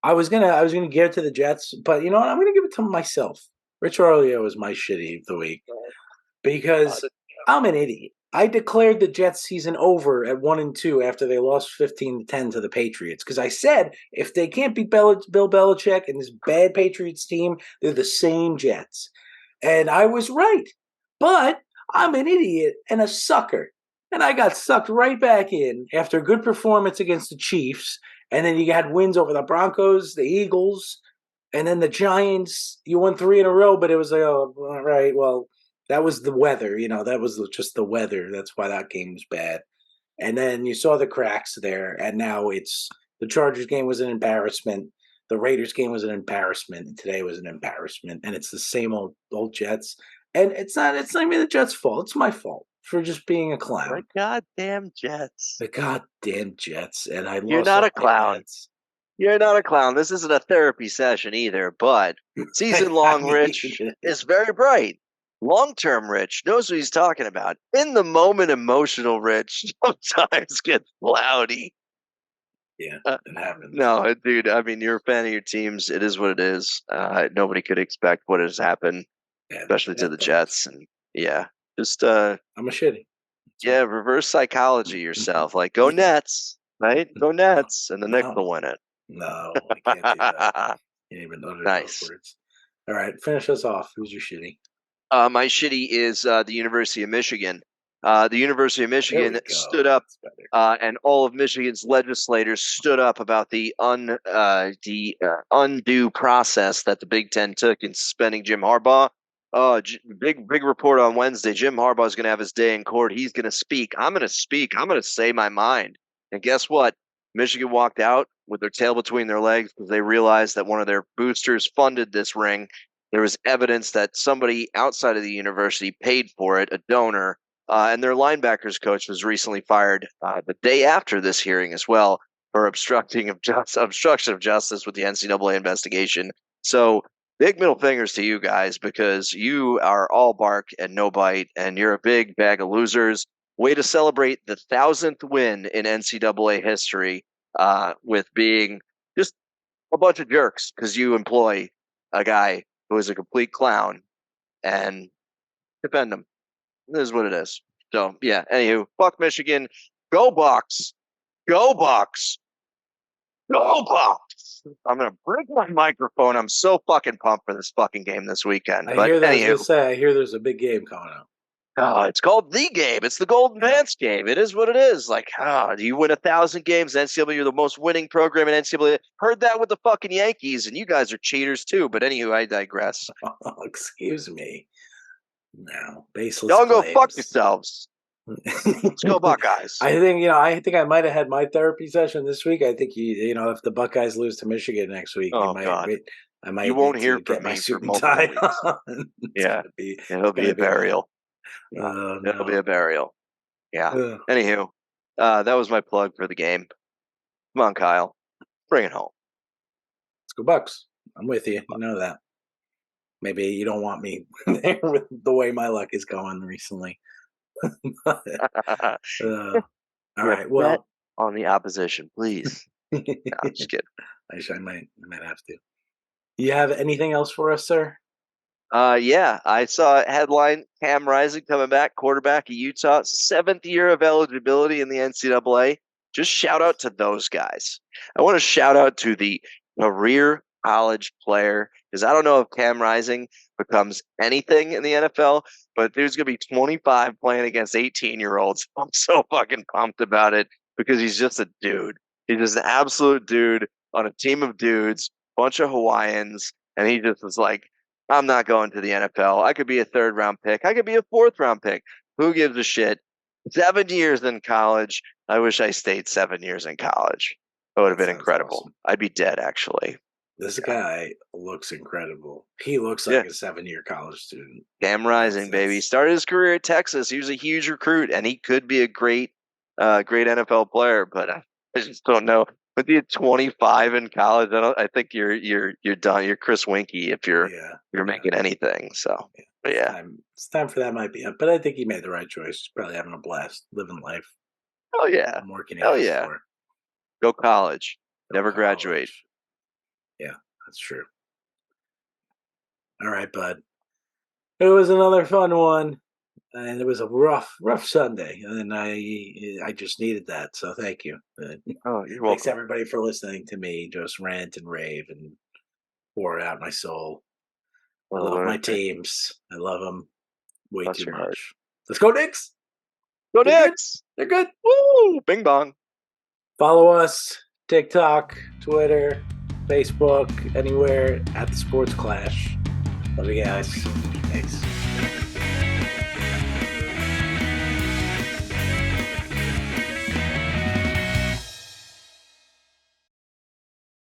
I was gonna give it to the Jets, but you know what? I'm gonna give it to myself. Rich Arleo is my shitty of the week because I'm an idiot. I declared the Jets season over at 1-2 after they lost 15-10 to the Patriots because I said if they can't beat Bill Belichick and this bad Patriots team, they're the same Jets, and I was right. But I'm an idiot and a sucker. and I got sucked right back in after a good performance against the Chiefs. And then you had wins over the Broncos, the Eagles, and then the Giants. You won 3 in a row, but it was like, oh, all right, well, that was the weather. That was just the weather. That's why that game was bad. And then you saw the cracks there, and now the Chargers game was an embarrassment. The Raiders game was an embarrassment, and today was an embarrassment. And it's the same old Jets. And it's not even the Jets' fault. It's my fault for just being a clown. The goddamn Jets. The goddamn Jets. And I lost. You're not a clown. Jets. You're not a clown. This isn't a therapy session either, but season-long Rich is very bright. Long-term Rich knows what he's talking about. In the moment, emotional Rich sometimes gets cloudy. Yeah, it happens. No, dude, I mean, you're a fan of your teams. It is what it is. Nobody could expect what has happened, especially to the Jets. And yeah, just I'm a shitty. Yeah, reverse psychology yourself. Like, go Nets, right? Go Nets, and the Knicks will win it. No, I can't do that. You didn't even know Nice. Words. All right, finish us off. Who's your shitty? My shitty is the University of Michigan. The University of Michigan stood up, and all of Michigan's legislators stood up about the undue process that the Big Ten took in suspending Jim Harbaugh. Big report on Wednesday. Jim Harbaugh is going to have his day in court. He's going to speak. I'm going to speak. I'm going to say my mind. And guess what? Michigan walked out with their tail between their legs because they realized that one of their boosters funded this ring. There was evidence that somebody outside of the university paid for it, a donor, and their linebackers coach was recently fired the day after this hearing as well for obstruction of justice with the NCAA investigation. So big middle fingers to you guys because you are all bark and no bite, and you're a big bag of losers. Way to celebrate the 1,000th win in NCAA history with being just a bunch of jerks because you employ a guy who is a complete clown and defend him. This is what it is. So, yeah, anywho, fuck Michigan. Go Bucks. Go Bucks. Go Bucks. I'm going to break my microphone. I'm so fucking pumped for this fucking game this weekend. I hear there's a big game coming up. Oh, it's called the game. It's the Golden Pants game. It is what it is. Like, do you win 1,000 games? NCAA, you're the most winning program in NCAA. Heard that with the fucking Yankees, and you guys are cheaters too. But anywho, I digress. Oh, excuse me. No, baseless. Y'all go fuck yourselves. Let's go Buckeyes. I think I might have had my therapy session this week. I think if the Buckeyes lose to Michigan next week, God. I might. You won't hear from my me suit for and multiple tie. Yeah, it'll be a burial. It'll be a burial. Yeah. Anywho, that was my plug for the game. Come on, Kyle. Bring it home. Let's go Bucks. I'm with you. You know that. Maybe you don't want me there with the way my luck is going recently. All right. Well, on the opposition, please. No, I'm just kidding. I might have to. You have anything else for us, sir? Yeah, I saw a headline: Cam Rising coming back, quarterback of Utah, 7th year of eligibility in the NCAA. Just shout out to those guys. I want to shout out to the career college player because I don't know if Cam Rising becomes anything in the NFL, but there's going to be 25 playing against 18-year-olds. I'm so fucking pumped about it because he's just a dude. He's just an absolute dude on a team of dudes, bunch of Hawaiians, and he just was like, I'm not going to the NFL. I could be a 3rd-round pick. I could be a 4th-round pick. Who gives a shit? 7 years in college. I wish I stayed 7 years in college. It would have been incredible. Awesome. I'd be dead, actually. This guy looks incredible. He looks like a 7-year college student. Cam Rising, baby. Started his career at Texas. He was a huge recruit, and he could be a great NFL player. But I just don't know. With you 25 in college, I think you're done. You're Chris Winkie if you're making anything. So it's time for that might be up. But I think he made the right choice. He's probably having a blast, living life. Oh yeah, more can for. Go college. Never graduate. Yeah, that's true. All right, bud. It was another fun one, and it was a rough Sunday, and I just needed that. So thank you. You're welcome. Thanks everybody for listening to me just rant and rave and pour out my soul. I love my teams. I love them way too much. Let's go Knicks. Go They're good. Knicks! They're good. Woo! Bing bong. Follow us, TikTok, Twitter, Facebook, anywhere at the Sports Clash. Love you guys. Thanks.